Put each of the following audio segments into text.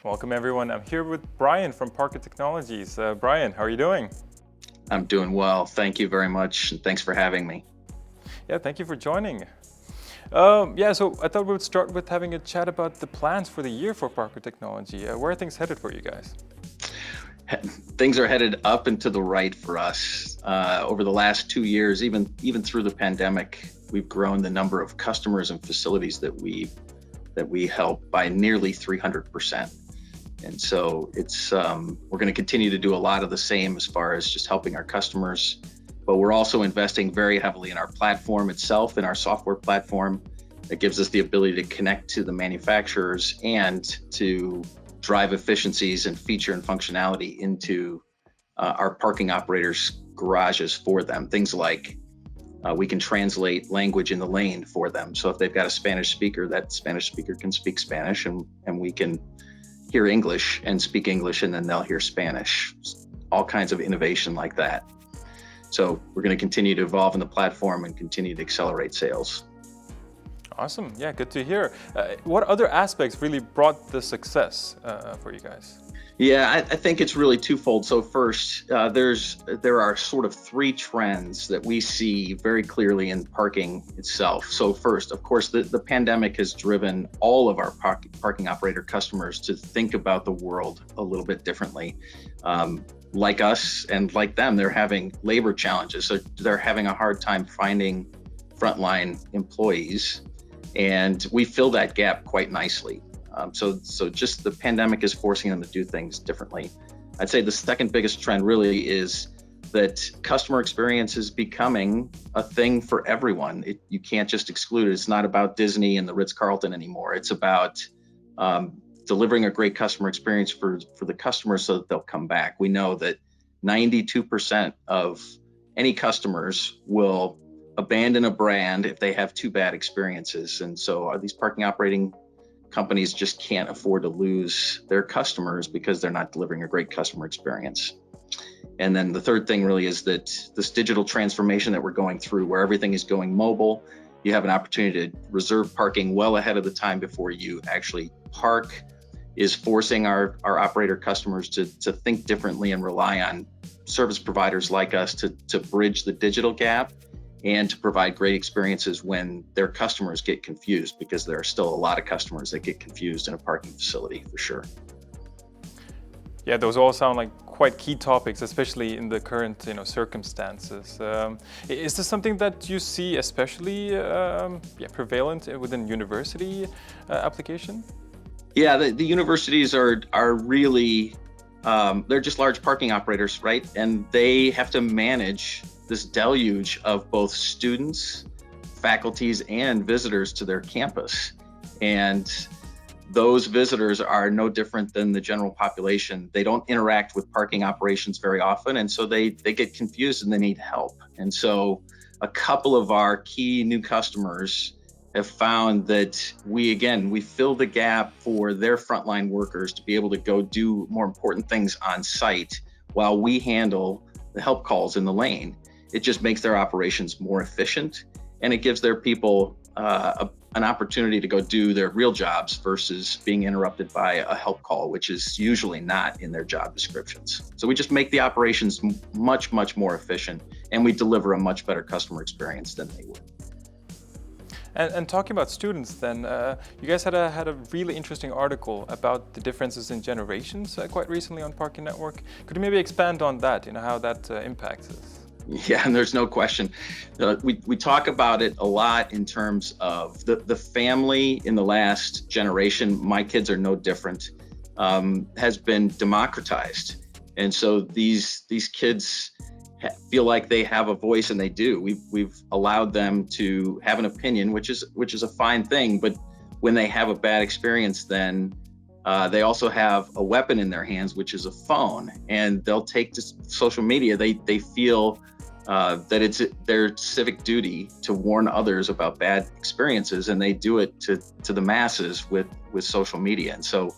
Welcome everyone. I'm here with Brian from Parker Technologies. Brian, how are you doing? I'm doing well. Thank you very much, and thanks for having me. Yeah, thank you for joining. So I thought we would start with having a chat about the plans for the year for Parker Technology. Where are things headed for you guys? Things are headed up and to the right for us. Over the last 2 years, even through the pandemic, we've grown the number of customers and facilities that we help by nearly 300%. And so it's we're going to continue to do a lot of the same as far as just helping our customers, but we're also investing very heavily in our platform itself, in our software platform that gives us the ability to connect to the manufacturers and to drive efficiencies and feature and functionality into our parking operators' garages for them. Things like we can translate language in the lane for them. So if they've got a Spanish speaker, that Spanish speaker can speak Spanish, and we can hear English and speak English, and then they'll hear Spanish. All kinds of innovation like that. So we're going to continue to evolve in the platform and continue to accelerate sales. Awesome. Yeah, good to hear. What other aspects really brought the success for you guys? Yeah, I think it's really twofold. So first, there are sort of three trends that we see very clearly in parking itself. So first, of course, the pandemic has driven all of our parking operator customers to think about the world a little bit differently. Like us and like them, they're having labor challenges. So they're having a hard time finding frontline employees, and we fill that gap quite nicely. So just the pandemic is forcing them to do things differently. I'd say the second biggest trend really is that customer experience is becoming a thing for everyone. You can't just exclude it. It's not about Disney and the Ritz-Carlton anymore. It's about delivering a great customer experience for the customers so that they'll come back. We know that 92% of any customers will abandon a brand if they have two bad experiences. And so these parking operating companies just can't afford to lose their customers because they're not delivering a great customer experience. And then the third thing really is that this digital transformation that we're going through, where everything is going mobile, you have an opportunity to reserve parking well ahead of the time before you actually park, is forcing our operator customers to think differently and rely on service providers like us to bridge the digital gap and to provide great experiences when their customers get confused, because there are still a lot of customers that get confused in a parking facility for sure. Yeah, those all sound like quite key topics, especially in the current circumstances. Is this something that you see especially prevalent within university application? Yeah, the universities are really they're just large parking operators, right? And they have to manage this deluge of both students, faculties, and visitors to their campus. And those visitors are no different than the general population. They don't interact with parking operations very often, and so they get confused and they need help. And so a couple of our key new customers have found that we fill the gap for their frontline workers to be able to go do more important things on site while we handle the help calls in the lane. It just makes their operations more efficient, and it gives their people an opportunity to go do their real jobs versus being interrupted by a help call, which is usually not in their job descriptions. So we just make the operations much, much more efficient, and we deliver a much better customer experience than they would. And talking about students then, you guys had a really interesting article about the differences in generations quite recently on Parking Network. Could you maybe expand on that, how that impacts us? Yeah, and there's no question. We talk about it a lot in terms of the family in the last generation. My kids are no different, has been democratized. And so these kids feel like they have a voice, and they do. We've allowed them to have an opinion, which is a fine thing. But when they have a bad experience, then they also have a weapon in their hands, which is a phone, and they'll take to social media. They feel that it's their civic duty to warn others about bad experiences, and they do it to the masses with social media. And so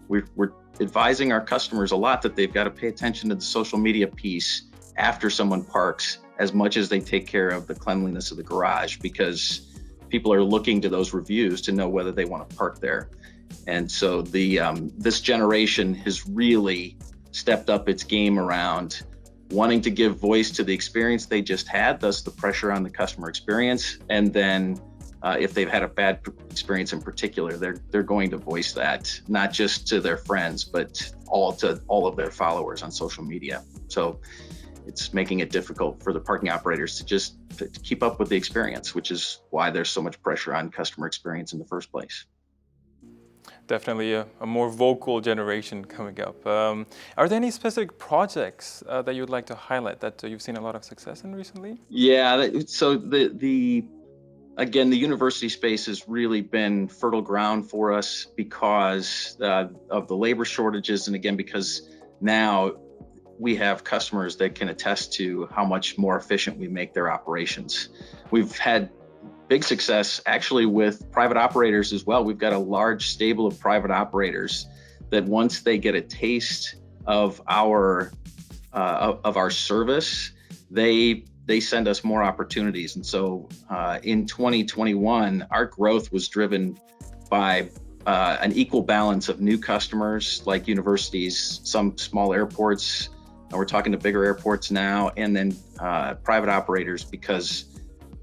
we're advising our customers a lot that they've got to pay attention to the social media piece after someone parks as much as they take care of the cleanliness of the garage, because people are looking to those reviews to know whether they want to park there. And so this generation has really stepped up its game around wanting to give voice to the experience they just had, thus the pressure on the customer experience. And then if they've had a bad experience in particular, they're going to voice that, not just to their friends, but to all of their followers on social media. So it's making it difficult for the parking operators to keep up with the experience, which is why there's so much pressure on customer experience in the first place. Definitely a more vocal generation coming up. Are there any specific projects that you'd like to highlight that you've seen a lot of success in recently? Yeah, so again, the university space has really been fertile ground for us because of the labor shortages, and again, because now we have customers that can attest to how much more efficient we make their operations. We've had big success actually with private operators as well. We've got a large stable of private operators that once they get a taste of our service, they send us more opportunities. And so in 2021, our growth was driven by an equal balance of new customers like universities, some small airports. We're talking to bigger airports now, and then private operators, because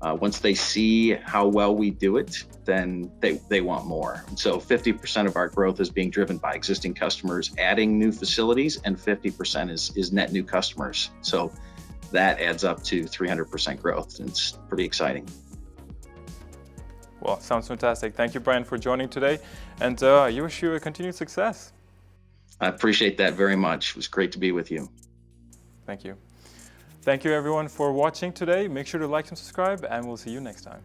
once they see how well we do it, then they want more. And so 50% of our growth is being driven by existing customers adding new facilities, and 50% is net new customers. So that adds up to 300% growth. And it's pretty exciting. Well, sounds fantastic. Thank you, Brian, for joining today, and you wish you a continued success. I appreciate that very much. It was great to be with you. Thank you. Thank you, everyone, for watching today. Make sure to like and subscribe, and we'll see you next time.